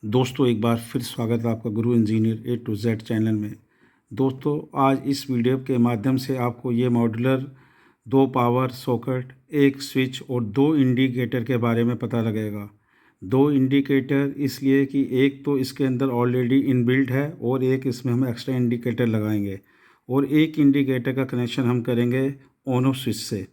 दोस्तों एक बार फिर स्वागत है आपका Guru engineer A to Z channel में। दोस्तों आज इस वीडियो के माध्यम से आपको ये मॉड्यूलर 2 पावर सॉकेट, 1 स्विच और 2 इंडिकेटर के बारे में पता लगेगा। 2 इंडिकेटर इसलिए कि एक तो इसके अंदर ऑलरेडी इनबिल्ट है और एक इसमें हम एक्स्ट्रा इंडिकेटर लगाएंगे और एक इंडिकेटर का कनेक्शन हम करेंगे ऑन ऑफ स्विच से।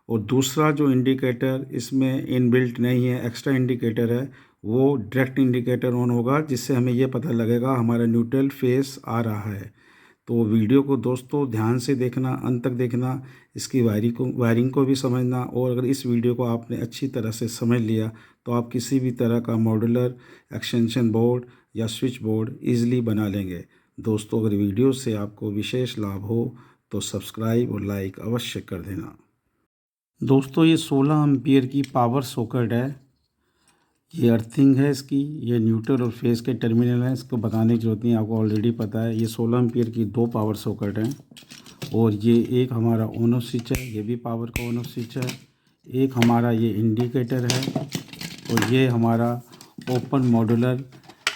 और दूसरा जो इंडिकेटर इसमें इनबिल्ट नहीं है, एक्स्ट्रा इंडिकेटर है, वो डायरेक्ट इंडिकेटर ऑन होगा, जिससे हमें ये पता लगेगा हमारा न्यूट्रल फेस आ रहा है। तो वीडियो को दोस्तों ध्यान से देखना, अंत तक देखना, इसकी वायरिंग को भी समझना। और अगर इस वीडियो को आपने अच्छी तरह से समझ लिया तो आप किसी भी तरह का मॉड्यूलर एक्सटेंशन बोर्ड या स्विच बोर्ड ईजिली बना लेंगे। दोस्तों अगर वीडियो से आपको विशेष लाभ हो तो सब्सक्राइब और लाइक अवश्य कर देना। दोस्तों ये 16 एम्पियर की पावर सॉकेट है। ये अर्थिंग है इसकी, ये न्यूट्रल और फेस के टर्मिनल हैं, इसको बताने की जरूरत नहीं, आपको ऑलरेडी पता है। ये 16 एम्पियर की 2 पावर सॉकेट हैं और ये एक हमारा ऑन ऑफ स्विच है, ये भी पावर का ऑन ऑफ स्विच है। एक हमारा ये इंडिकेटर है और ये हमारा ओपन मॉड्यूलर,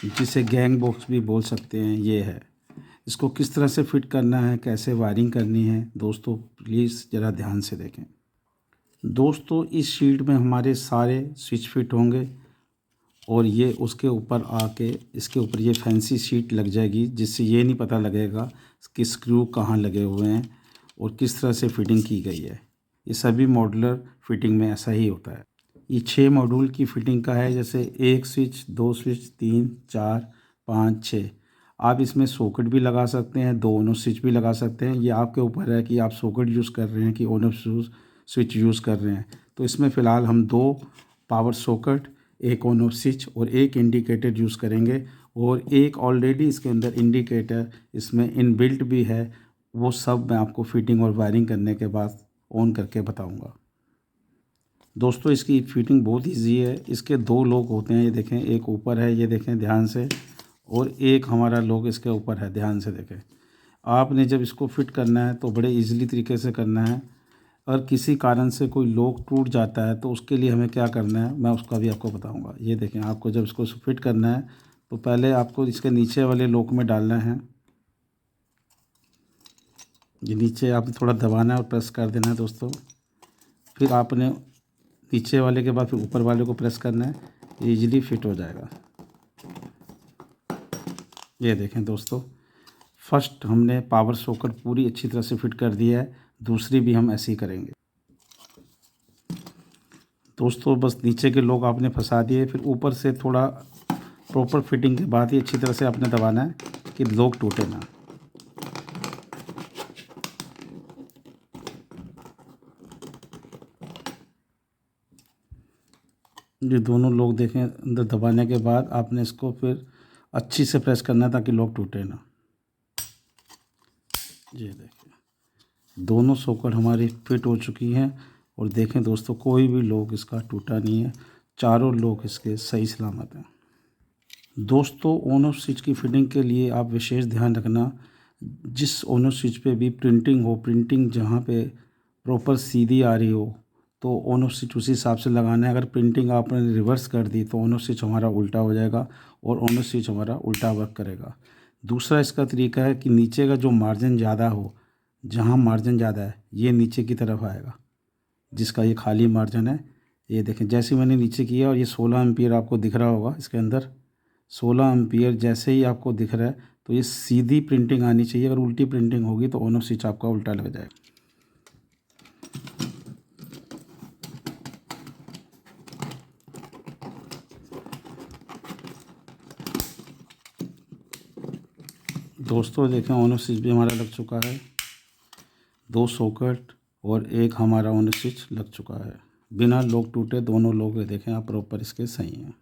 जिसे गैंग बॉक्स भी बोल सकते हैं, ये है। इसको किस तरह से फिट करना है, कैसे वायरिंग करनी है, दोस्तों प्लीज़ ज़रा ध्यान से देखें। दोस्तों इस शीट में हमारे सारे स्विच फिट होंगे और ये उसके ऊपर आके इसके ऊपर ये फैंसी शीट लग जाएगी, जिससे ये नहीं पता लगेगा कि स्क्रू कहाँ लगे हुए हैं और किस तरह से फिटिंग की गई है। ये सभी मॉड्यूलर फिटिंग में ऐसा ही होता है। ये 6 मॉड्यूल की फिटिंग का है, जैसे 1 स्विच, 2 स्विच, 3, 4, 5, 6। आप इसमें सॉकेट भी लगा सकते हैं, 2 ऑन ऑफ स्विच भी लगा सकते हैं। ये आपके ऊपर है कि आप सॉकेट यूज़ कर रहे हैं कि ऑन ऑफ स्विच यूज़ कर रहे हैं। तो इसमें फ़िलहाल हम 2 पावर सॉकेट, एक ऑन ऑफ स्विच और एक इंडिकेटर यूज़ करेंगे। और एक ऑलरेडी इसके अंदर इंडिकेटर इसमें इनबिल्ट भी है, वो सब मैं आपको फिटिंग और वायरिंग करने के बाद ऑन करके बताऊंगा। दोस्तों इसकी फिटिंग बहुत इजी है। इसके 2 लोग होते हैं, ये देखें, एक ऊपर है, ये देखें ध्यान से, और एक हमारा लोग इसके ऊपर है, ध्यान से देखें। आपने जब इसको फिट करना है तो बड़े इजीली तरीके से करना है। अगर किसी कारण से कोई लॉक टूट जाता है तो उसके लिए हमें क्या करना है, मैं उसका भी आपको बताऊंगा। ये देखें, आपको जब इसको फिट करना है तो पहले आपको इसके नीचे वाले लॉक में डालना है। ये नीचे आपने थोड़ा दबाना है और प्रेस कर देना है दोस्तों। फिर आपने नीचे वाले के बाद फिर ऊपर वाले को प्रेस करना है, ये ईजिली फिट हो जाएगा। ये देखें दोस्तों, फर्स्ट हमने पावर सॉकेट पूरी अच्छी तरह से फिट कर दिया है, दूसरी भी हम ऐसे ही करेंगे। दोस्तों बस नीचे के लोग आपने फंसा दिए, फिर ऊपर से थोड़ा प्रॉपर फिटिंग के बाद ही अच्छी तरह से आपने दबाना है कि लोग टूटे ना। ये दोनों लोग देखें, अंदर दबाने के बाद आपने इसको फिर अच्छी से प्रेस करना है ताकि लोग टूटे ना। ये देखिए, दोनों सॉकेट हमारी फिट हो चुकी हैं और देखें दोस्तों, कोई भी लॉक इसका टूटा नहीं है, चारों लॉक इसके सही सलामत हैं। दोस्तों ऑन ऑफ स्विच की फिटिंग के लिए आप विशेष ध्यान रखना, जिस ऑन ऑफ स्विच पे भी प्रिंटिंग हो, प्रिंटिंग जहाँ पे प्रॉपर सीधी आ रही हो तो ऑन ऑफ स्विच उसी हिसाब से लगाना है। अगर प्रिंटिंग आपने रिवर्स कर दी तो ऑन ऑफ स्विच हमारा उल्टा हो जाएगा और ऑन ऑफ स्विच हमारा उल्टा वर्क करेगा। दूसरा इसका तरीका है कि नीचे का जो मार्जिन ज़्यादा हो, जहाँ मार्जिन ज़्यादा है ये नीचे की तरफ आएगा, जिसका ये खाली मार्जिन है। ये देखें, जैसे मैंने नीचे किया और ये 16 एम्पियर आपको दिख रहा होगा, इसके अंदर 16 एम्पियर जैसे ही आपको दिख रहा है तो ये सीधी प्रिंटिंग आनी चाहिए। अगर उल्टी प्रिंटिंग होगी तो ऑन ऑफ स्विच आपका उल्टा लग जाएगा। दोस्तों देखें, ऑन ऑफ स्विच भी हमारा लग चुका है, 2 सॉकेट और एक हमारा ऑन ऑफ स्विच लग चुका है, बिना लॉक टूटे दोनों लोग देखें आप प्रॉपर इसके सही हैं।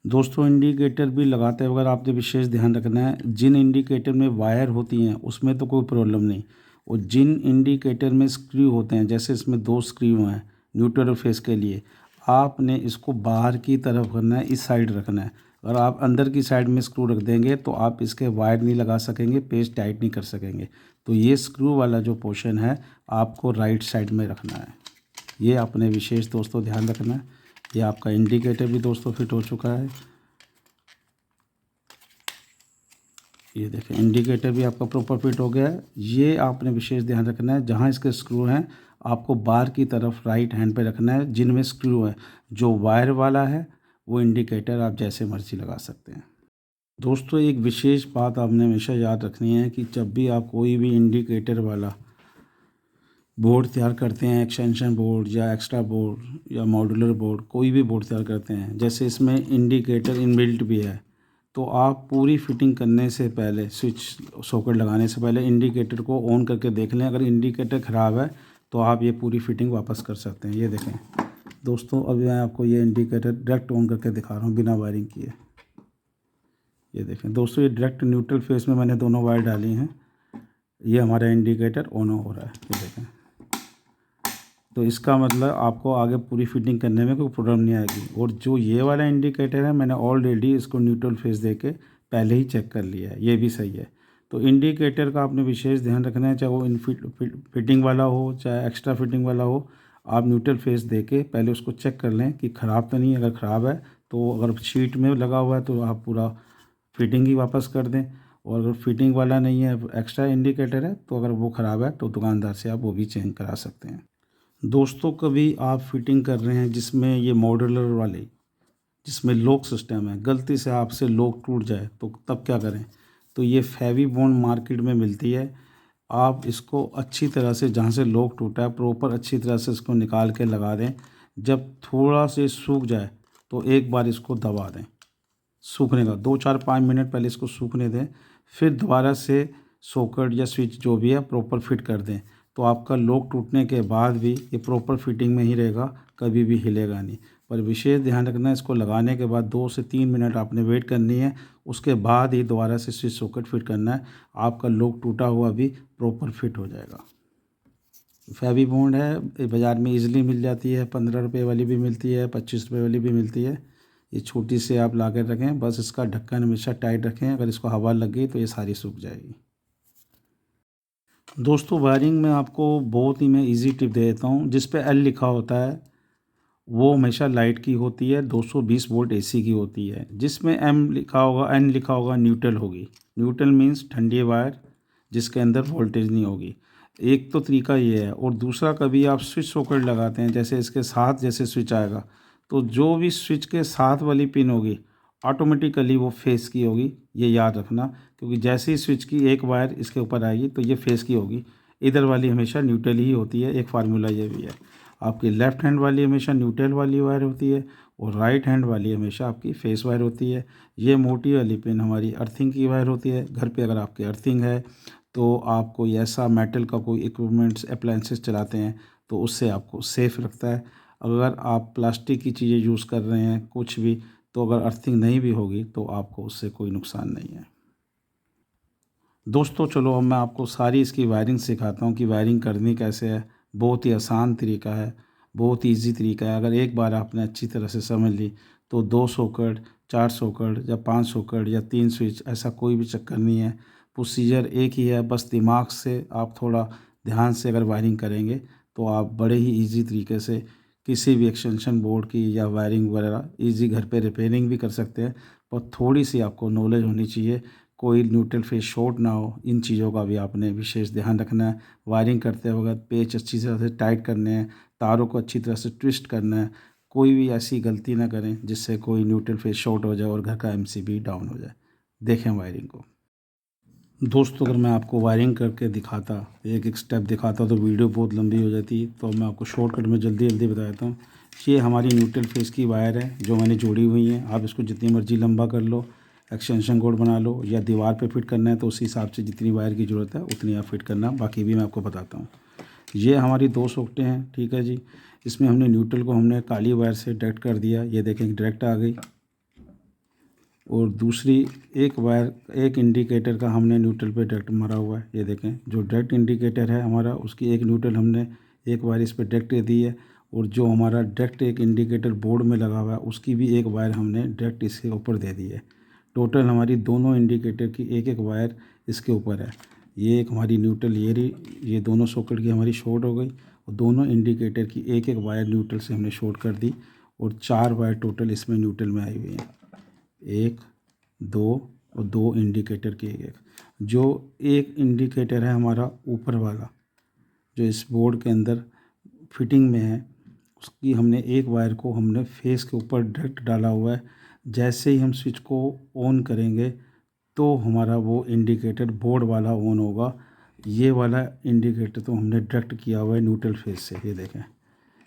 दोस्तों इंडिकेटर भी लगाते वक्त आपने विशेष ध्यान रखना है, जिन इंडिकेटर में वायर होती हैं उसमें तो कोई प्रॉब्लम नहीं, और जिन इंडिकेटर में स्क्रू होते हैं, जैसे इसमें 2 स्क्रू हैं न्यूट्रल और फेस के लिए, आपने इसको बाहर की तरफ करना है, इस साइड रखना है। अगर आप अंदर की साइड में स्क्रू रख देंगे तो आप इसके वायर नहीं लगा सकेंगे, पेच टाइट नहीं कर सकेंगे। तो ये स्क्रू वाला जो पोर्शन है आपको राइट साइड में रखना है, ये आपने विशेष दोस्तों ध्यान रखना है। ये आपका इंडिकेटर भी दोस्तों फिट हो चुका है। ये देखें इंडिकेटर भी आपका प्रॉपर फिट हो गया है। ये आपने विशेष ध्यान रखना है, जहाँ इसके स्क्रू हैं आपको बाहर की तरफ राइट हैंड पे रखना है, जिनमें स्क्रू है। जो वायर वाला है वो इंडिकेटर आप जैसे मर्जी लगा सकते हैं। दोस्तों एक विशेष बात आपने हमेशा याद रखनी है कि जब भी आप कोई भी इंडिकेटर वाला बोर्ड तैयार करते हैं, एक्सटेंशन बोर्ड या एक्स्ट्रा बोर्ड या मॉड्यूलर बोर्ड, कोई भी बोर्ड तैयार करते हैं, जैसे इसमें इंडिकेटर इनबिल्ट भी है, तो आप पूरी फिटिंग करने से पहले, स्विच सॉकेट लगाने से पहले इंडिकेटर को ऑन करके देख लें। अगर इंडिकेटर ख़राब है तो आप ये पूरी फिटिंग वापस कर सकते हैं। ये देखें दोस्तों, अभी मैं आपको ये इंडिकेटर डायरेक्ट ऑन करके दिखा रहा हूँ बिना वायरिंग किए। ये देखें दोस्तों, ये डायरेक्ट न्यूट्रल फेस में मैंने दोनों वायर डाली हैं। ये हमारा इंडिकेटर ऑन हो रहा है। ये देखें, तो इसका मतलब आपको आगे पूरी फिटिंग करने में कोई प्रॉब्लम नहीं आएगी। और जो ये वाला इंडिकेटर है, मैंने ऑलरेडी इसको न्यूट्रल फेस दे के पहले ही चेक कर लिया है, ये भी सही है। तो इंडिकेटर का आपने विशेष ध्यान रखना है, चाहे वो फिटिंग वाला हो चाहे एक्स्ट्रा फिटिंग वाला हो। आप न्यूट्रल फेस दे के पहले उसको चेक कर लें कि ख़राब तो नहीं है। अगर ख़राब है तो, अगर शीट में लगा हुआ है तो आप पूरा फिटिंग ही वापस कर दें। और अगर फिटिंग वाला नहीं है, एक्स्ट्रा इंडिकेटर है, तो अगर वो ख़राब है तो दुकानदार से आप वो भी चेंज करा सकते हैं। दोस्तों कभी आप फिटिंग कर रहे हैं जिसमें ये मॉड्यूलर वाले, जिसमें लॉक सिस्टम है, गलती से आपसे लॉक टूट जाए तो तब क्या करें? तो ये फेविबॉन्ड मार्केट में मिलती है। आप इसको अच्छी तरह से, जहाँ से लॉक टूटा है, प्रॉपर अच्छी तरह से इसको निकाल के लगा दें। जब थोड़ा से सूख जाए तो एक बार इसको दबा दें। सूखने का 2-4-5 मिनट पहले इसको सूखने दें, फिर दोबारा से सॉकेट या स्विच जो भी है प्रॉपर फिट कर दें। तो आपका लॉक टूटने के बाद भी ये प्रॉपर फिटिंग में ही रहेगा, कभी भी हिलेगा नहीं। पर विशेष ध्यान रखना है, इसको लगाने के बाद 2 से 3 मिनट आपने वेट करनी है, उसके बाद ही दोबारा से स्विच सॉकेट फिट करना है। आपका लॉक टूटा हुआ भी प्रॉपर फिट हो जाएगा। फेविबॉन्ड है, ये बाज़ार में ईज़िली मिल जाती है। 15 रुपये वाली भी मिलती है, 25 रुपये वाली भी मिलती है। ये छोटी से आप ला कर रखें, बस इसका ढक्कन हमेशा टाइट रखें। अगर इसको हवा लग गई तो ये सारी सूख जाएगी। दोस्तों वायरिंग में आपको बहुत ही मैं इजी टिप दे देता हूँ। जिस पे एल लिखा होता है वो हमेशा लाइट की होती है, 220 वोल्ट एसी की होती है। जिसमें एम लिखा होगा, एन लिखा होगा, न्यूट्रल होगी। न्यूट्रल मीन्स ठंडी वायर जिसके अंदर वोल्टेज नहीं होगी। एक तो तरीका ये है। और दूसरा, कभी आप स्विच सॉकेट लगाते हैं, जैसे इसके साथ जैसे स्विच आएगा, तो जो भी स्विच के साथ वाली पिन होगी ऑटोमेटिकली वो फेस की होगी। ये याद रखना, क्योंकि जैसे ही स्विच की एक वायर इसके ऊपर आएगी तो ये फेस की होगी। इधर वाली हमेशा न्यूट्रल ही होती है। एक फार्मूला ये भी है। आपकी लेफ़्ट हैंड वाली हमेशा न्यूट्रल वाली वायर होती है और राइट हैंड वाली हमेशा आपकी फेस वायर होती है। ये मोटी वाली पिन हमारी अर्थिंग की वायर होती है। घर पे अगर आपकी अर्थिंग है तो आप कोई ऐसा मेटल का कोई इक्विपमेंट्स अप्लायंसेस चलाते हैं तो उससे आपको सेफ़ रखता है। अगर आप प्लास्टिक की चीज़ें यूज़ कर रहे हैं कुछ भी, तो अगर अर्थिंग नहीं भी होगी तो आपको उससे कोई नुकसान नहीं है। दोस्तों चलो अब मैं आपको सारी इसकी वायरिंग सिखाता हूँ कि वायरिंग करनी कैसे है। बहुत ही आसान तरीका है, बहुत ही ईजी तरीका है। अगर एक बार आपने अच्छी तरह से समझ ली तो 2 सॉकेट, 4 सॉकेट या 5 सॉकेट या 3 स्विच, ऐसा कोई भी चक्कर नहीं है। प्रोसीजर एक ही है। बस दिमाग से आप थोड़ा ध्यान से अगर वायरिंग करेंगे तो आप बड़े ही ईजी तरीके से किसी भी एक्सटेंशन बोर्ड की या वायरिंग वगैरह ईजी घर पे रिपेयरिंग भी कर सकते हैं। पर थोड़ी सी आपको नॉलेज होनी चाहिए, कोई न्यूट्रल फेस शॉर्ट ना हो। इन चीज़ों का भी आपने विशेष ध्यान रखना है। वायरिंग करते वक्त पेच अच्छी तरह से टाइट करने हैं, तारों को अच्छी तरह से ट्विस्ट करना है। कोई भी ऐसी गलती ना करें जिससे कोई न्यूट्रल फेस शॉर्ट हो जाए और घर का एमसीबी डाउन हो जाए। देखें वायरिंग को। दोस्तों अगर मैं आपको वायरिंग करके दिखाता, एक एक स्टेप दिखाता, तो वीडियो बहुत लंबी हो जाती। तो मैं आपको शॉर्टकट में जल्दी जल्दी बता देता हूँ। ये हमारी न्यूट्रल फेस की वायर है जो मैंने जोड़ी हुई है। आप इसको जितनी मर्जी लंबा कर लो, एक्सटेंशन कोड बना लो, या दीवार पे फिट करना है तो उसी हिसाब से जितनी वायर की ज़रूरत है उतनी आप फिट करना। बाकी भी मैं आपको बताता हूँ। ये हमारी 2 सॉकेटें हैं, ठीक है जी। इसमें हमने न्यूट्रल को हमने काली वायर से डायरेक्ट कर दिया। ये देखें डायरेक्ट आ गई। और दूसरी एक वायर, एक इंडिकेटर का हमने न्यूट्रल पे डायरेक्ट मारा हुआ है। ये देखें जो डायरेक्ट इंडिकेटर है हमारा, उसकी एक न्यूट्रल हमने एक वायर इस पर डायरेक्ट दे दी है। और जो हमारा डायरेक्ट एक इंडिकेटर बोर्ड में लगा हुआ है उसकी भी एक वायर हमने डायरेक्ट इसके ऊपर दे दी है। टोटल हमारी दोनों इंडिकेटर की एक एक वायर इसके ऊपर है। ये एक हमारी न्यूट्रल, ये दोनों सॉकेट की हमारी शॉर्ट हो गई और दोनों इंडिकेटर की एक एक वायर न्यूट्रल से हमने शॉर्ट कर दी। और 4 वायर टोटल इसमें न्यूट्रल में आई हुई हैं। 1, 2 और 2 इंडिकेटर की एक। जो एक इंडिकेटर है हमारा ऊपर वाला जो इस बोर्ड के अंदर फिटिंग में है, उसकी हमने एक वायर को हमने फेस के ऊपर डायरेक्ट डाला हुआ है। जैसे ही हम स्विच को ऑन करेंगे तो हमारा वो इंडिकेटर बोर्ड वाला ऑन होगा। ये वाला इंडिकेटर तो हमने डायरेक्ट किया हुआ है न्यूट्रल फेस से। ये देखें,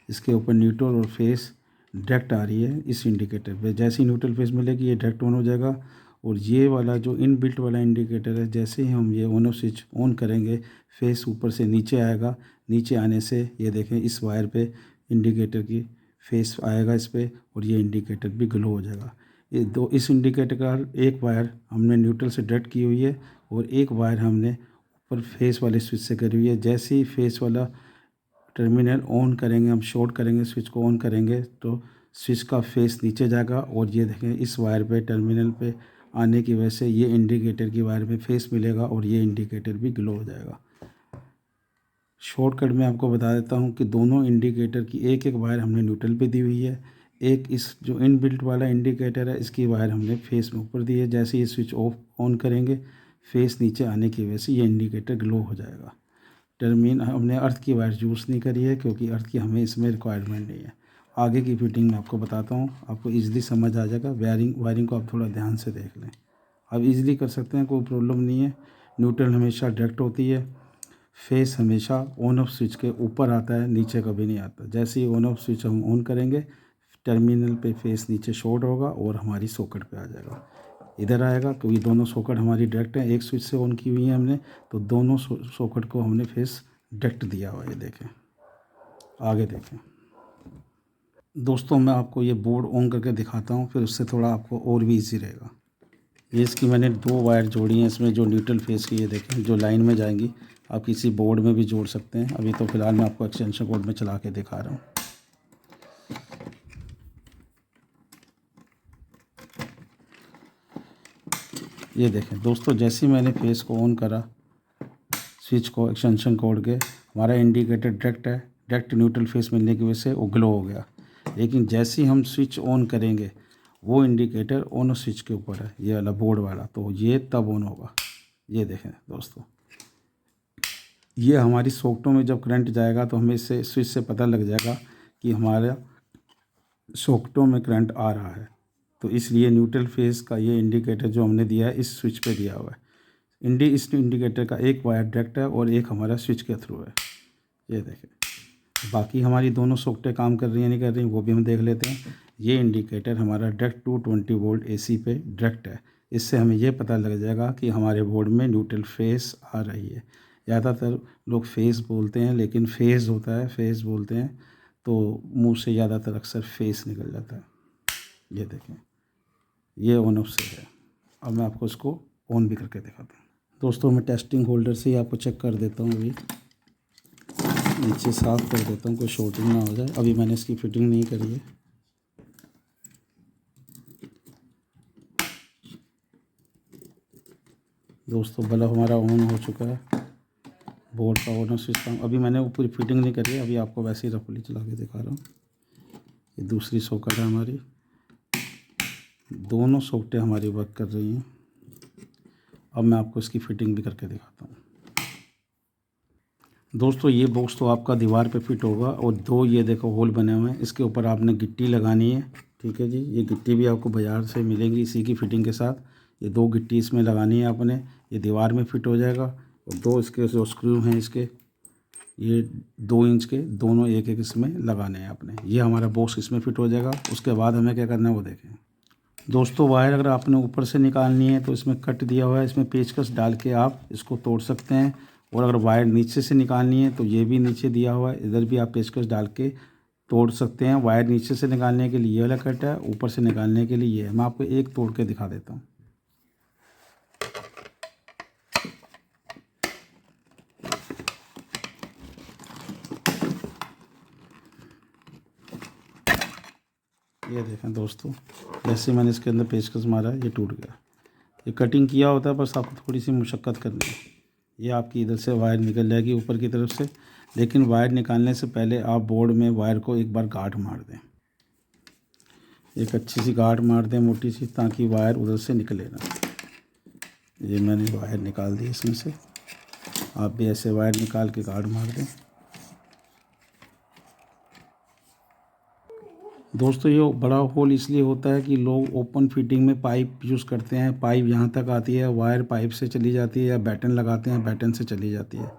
इसके ऊपर न्यूट्रल और फेस डायरेक्ट आ रही है इस इंडिकेटर पे। जैसे ही न्यूट्रल फेस मिलेगी ये डायरेक्ट ऑन हो जाएगा। और ये वाला जो इनबिल्ट वाला इंडिकेटर है, जैसे ही हम ये ऑन ऑफ स्विच ऑन करेंगे फेस ऊपर से नीचे आएगा। नीचे आने से ये देखें इस वायर पे इंडिकेटर की फेस आएगा इस पर, और ये इंडिकेटर भी ग्लो हो जाएगा। ये दो, इस इंडिकेटर का एक वायर हमने न्यूट्रल से डायरेक्ट की हुई है और एक वायर हमने ऊपर फेस वाले स्विच से करी हुई है। जैसे ही फेस वाला टर्मिनल ऑन करेंगे, हम शॉर्ट करेंगे, स्विच को ऑन करेंगे तो स्विच का फेस नीचे जाएगा। और ये देखें इस वायर पे टर्मिनल पे आने की वजह से ये इंडिकेटर की वायर में फेस मिलेगा और ये इंडिकेटर भी ग्लो हो जाएगा। शॉर्टकट में आपको बता देता हूँ कि दोनों इंडिकेटर की एक एक वायर हमने न्यूट्रल पे दी हुई है। एक इस जो इनबिल्ट वाला इंडिकेटर है इसकी वायर हमने फेस में ऊपर दी है। जैसे ये स्विच ऑफ ऑन करेंगे फेस नीचे आने की वजह से ये इंडिकेटर ग्लो हो जाएगा। हमने अर्थ की वायर यूज़ नहीं करी है क्योंकि अर्थ की हमें इसमें रिक्वायरमेंट नहीं है। आगे की फिटिंग में आपको बताता हूँ, आपको ईजिली समझ आ जाएगा। वायरिंग को आप थोड़ा ध्यान से देख लें, आप ईजिली कर सकते हैं, कोई प्रॉब्लम नहीं है। न्यूट्रल हमेशा डायरेक्ट होती है, फेस हमेशा ऑन ऑफ स्विच के ऊपर आता है, नीचे कभी नहीं आता। जैसे ही ऑन ऑफ स्विच हम ऑन करेंगे टर्मिनल पे फेस नीचे शॉर्ट होगा और हमारी सॉकेट पे आ जाएगा, इधर आएगा क्योंकि दोनों सॉकेट हमारी डायरेक्ट है। एक स्विच से ऑन की हुई है हमने, तो दोनों सॉकेट को हमने फेस डायरेक्ट दिया हुआ है। ये देखें, आगे देखें दोस्तों, मैं आपको ये बोर्ड ऑन करके दिखाता हूँ, फिर उससे थोड़ा आपको और भी ईजी रहेगा। ये इसकी मैंने 2 वायर जोड़ी हैं इसमें जो न्यूट्रल फेस की, ये देखें जो लाइन में जाएंगी। आप किसी बोर्ड में भी जोड़ सकते हैं। अभी तो फ़िलहाल मैं आपको एक्सटेंशन कोड में चला के दिखा रहा हूँ। ये देखें दोस्तों, जैसे ही मैंने फेस को ऑन करा स्विच को एक्सटेंशन कोड के, हमारा इंडिकेटर डायरेक्ट न्यूट्रल फेस मिलने की वजह से वो ग्लो हो गया। लेकिन जैसे ही हम स्विच ऑन करेंगे वो इंडिकेटर ऑन स्विच के ऊपर है, ये वाला बोर्ड वाला, तो ये तब ऑन होगा। ये देखें दोस्तों, ये हमारी सॉकेटों में जब करंट जाएगा तो हमें इससे स्विच से पता लग जाएगा कि हमारा सॉकेटों में करंट आ रहा है। तो इसलिए न्यूट्रल फेस का ये इंडिकेटर जो हमने दिया है इस स्विच पे दिया हुआ है। इस इंडिकेटर का एक वायर डायरेक्ट है और एक हमारा स्विच के थ्रू है। ये देखें, बाकी हमारी दोनों सॉकेटें काम कर रही हैं नहीं कर रही वो भी हम देख लेते हैं। ये इंडिकेटर हमारा डायरेक्ट 220 वोल्ट AC पे डायरेक्ट है। इससे हमें ये पता लग जाएगा कि हमारे बोर्ड में न्यूट्रल फेस आ रही है। ज़्यादातर लोग फेस बोलते हैं लेकिन फेस होता है, फेस बोलते हैं तो मुंह से ज़्यादातर अक्सर फेस निकल जाता है। ये देखें, ये ऑन ऑफ से है। अब मैं आपको इसको ऑन भी करके दिखाता हूँ। दोस्तों, मैं टेस्टिंग होल्डर से ही आपको चेक कर देता हूँ। अभी नीचे साफ़ कर देता हूँ, कोई शॉर्टिंग ना हो जाए। अभी मैंने इसकी फिटिंग नहीं करी है। दोस्तों, बल्ब हमारा ऑन हो चुका है, बोर्ड का ऑन सिस्टम। अभी मैंने पूरी फिटिंग नहीं करी है, अभी आपको वैसे ही रफली चला के दिखा रहा हूँ। ये दूसरी सॉकेट है हमारी, दोनों सॉकेटें हमारी वर्क कर रही हैं। अब मैं आपको इसकी फिटिंग भी करके दिखाता हूँ। दोस्तों, ये बॉक्स तो आपका दीवार पे फिट होगा और 2 ये देखो होल बने हुए हैं, इसके ऊपर आपने गिट्टी लगानी है। ठीक है जी, ये गिट्टी भी आपको बाज़ार से मिलेंगी इसी की फिटिंग के साथ। ये 2 गिट्टी इसमें लगानी है आपने, ये दीवार में फिट हो जाएगा। और 2 इसके जो स्क्रू हैं इसके, ये 2 इंच के दोनों एक एक इसमें लगाने हैं आपने। ये हमारा बॉक्स इसमें फिट हो जाएगा। उसके बाद हमें क्या करना है वो देखें। दोस्तों, वायर अगर आपने ऊपर से निकालनी है तो इसमें कट दिया हुआ है, इसमें पेचकस डाल के आप इसको तोड़ सकते हैं। और अगर वायर नीचे से निकालनी है तो ये भी नीचे दिया हुआ है, इधर भी आप पेचकस डाल के तोड़ सकते हैं। वायर नीचे से निकालने के लिए ये वाला कट है, ऊपर से निकालने के लिए ये है। मैं आपको एक तोड़ के दिखा देता हूँ। ये देखें दोस्तों, जैसे मैंने इसके अंदर पेचकस मारा है ये टूट गया। ये कटिंग किया होता है, बस आपको थोड़ी सी मुशक्क़त करनी है। ये आपकी इधर से वायर निकल जाएगी ऊपर की तरफ से, लेकिन वायर निकालने से पहले आप बोर्ड में वायर को एक बार गांठ मार दें, एक अच्छी सी गांठ मार दें मोटी सी, ताकि वायर उधर से निकले ना। ये मैंने वायर निकाल दी इसमें से। आप भी ऐसे वायर निकाल के गार्ड मार दें। दोस्तों ये बड़ा होल इसलिए होता है कि लोग ओपन फिटिंग में पाइप यूज़ करते हैं। पाइप यहाँ तक आती है, वायर पाइप से चली जाती है, या बैटन लगाते हैं बैटन से चली जाती है।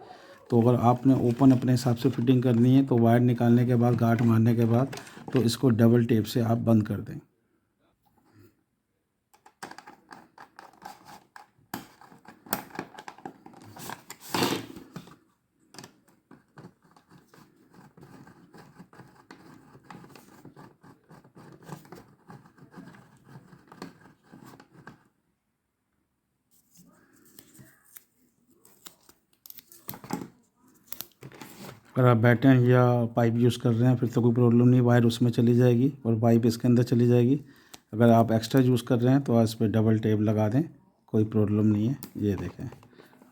तो अगर आपने ओपन अपने हिसाब से फिटिंग करनी है तो वायर निकालने के बाद, गार्ड मारने के बाद, तो इसको डबल टेप से आप बंद कर दें। अगर आप बैटन या पाइप यूज़ कर रहे हैं फिर तो कोई प्रॉब्लम नहीं, वायर उसमें चली जाएगी और पाइप इसके अंदर चली जाएगी। अगर आप एक्स्ट्रा यूज़ कर रहे हैं तो इस पर डबल टेप लगा दें, कोई प्रॉब्लम नहीं है। ये देखें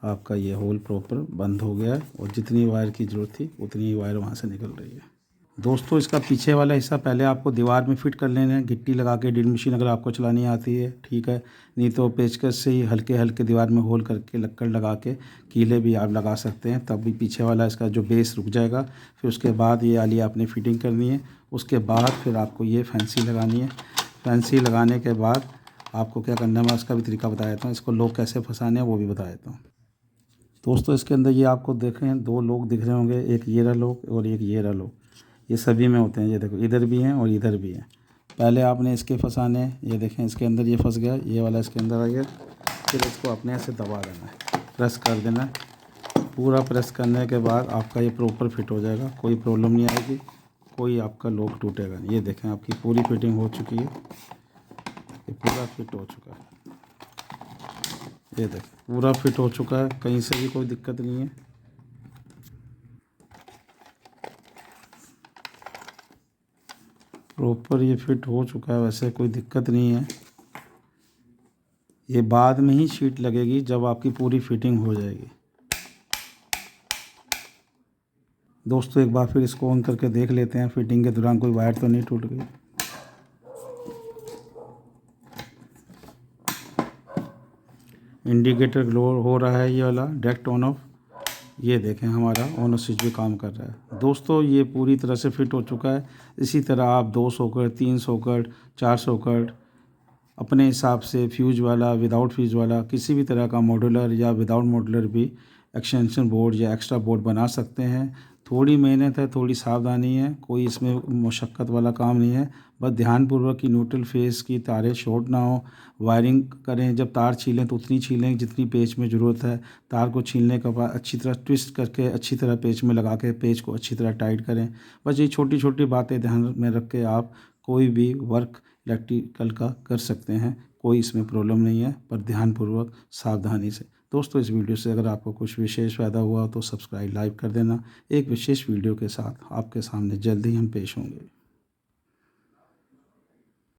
आपका ये होल प्रॉपर बंद हो गया है और जितनी वायर की ज़रूरत थी उतनी ही वायर वहाँ से निकल रही है। दोस्तों इसका पीछे वाला हिस्सा पहले आपको दीवार में फिट कर लेना है, गिट्टी लगा के। ड्रिल मशीन अगर आपको चलानी आती है ठीक है, नहीं तो पेचकस से ही हल्के हल्के दीवार में होल करके लक्कड़ लगा के कीले भी आप लगा सकते हैं, तब भी पीछे वाला इसका जो बेस रुक जाएगा। फिर उसके बाद ये वाली आपने फिटिंग करनी है। उसके बाद फिर आपको ये फैंसी लगानी है। फैंसी लगाने के बाद आपको क्या करना है, मैं उसका भी तरीका बता देता हूँ। इसको लोग कैसे फंसाने हैं वो भी बता देता हूँ। दोस्तों इसके अंदर ये आपको देख रहे हैं 2 लोग दिख रहे होंगे, एक ये रहा लोग और एक ये रहा लोग। ये सभी में होते हैं, ये देखो इधर भी हैं और इधर भी हैं। पहले आपने इसके फंसाने हैं, ये देखें इसके अंदर ये फंस गया, ये वाला इसके अंदर आ गया। फिर इसको अपने से दबा देना है, प्रेस कर देना है। पूरा प्रेस करने के बाद आपका ये प्रॉपर फिट हो जाएगा, कोई प्रॉब्लम नहीं आएगी, कोई आपका लॉक टूटेगा नहीं। ये देखें आपकी पूरी फिटिंग हो चुकी है, ये पूरा फिट हो चुका है। ये देखें पूरा फिट हो चुका है, कहीं से भी कोई दिक्कत नहीं है। प्रॉपर ये फिट हो चुका है, वैसे कोई दिक्कत नहीं है। ये बाद में ही शीट लगेगी जब आपकी पूरी फिटिंग हो जाएगी। दोस्तों एक बार फिर इसको ऑन करके देख लेते हैं, फिटिंग के दौरान कोई वायर तो नहीं टूट गई। इंडिकेटर ग्लो हो रहा है, ये वाला डायरेक्ट ऑन ऑफ। ये देखें हमारा ऑन स्विच भी काम कर रहा है। दोस्तों ये पूरी तरह से फिट हो चुका है। इसी तरह आप 2 सॉकेट, 3 सॉकेट, 4 सॉकेट अपने हिसाब से फ्यूज वाला, विदाउट फ्यूज वाला, किसी भी तरह का मॉड्यूलर या विदाउट मॉड्यूलर भी एक्सटेंशन बोर्ड या एक्स्ट्रा बोर्ड बना सकते हैं। थोड़ी मेहनत है, थोड़ी सावधानी है, कोई इसमें मशक्क़त वाला काम नहीं है। बस ध्यानपूर्वक कि न्यूट्रल फेस की तारें शॉर्ट ना हो। वायरिंग करें, जब तार छीलें तो उतनी छीलें जितनी पेच में ज़रूरत है। तार को छीलने के बाद अच्छी तरह ट्विस्ट करके अच्छी तरह पेच में लगा के पेच को अच्छी तरह टाइट करें। बस ये छोटी छोटी बातें ध्यान में रख के आप कोई भी वर्क इलेक्ट्रिकल का कर सकते हैं, कोई इसमें प्रॉब्लम नहीं है, पर ध्यानपूर्वक सावधानी से। दोस्तों इस वीडियो से अगर आपको कुछ विशेष फ़ायदा हुआ तो सब्सक्राइब लाइक कर देना। एक विशेष वीडियो के साथ आपके सामने जल्दी ही हम पेश होंगे।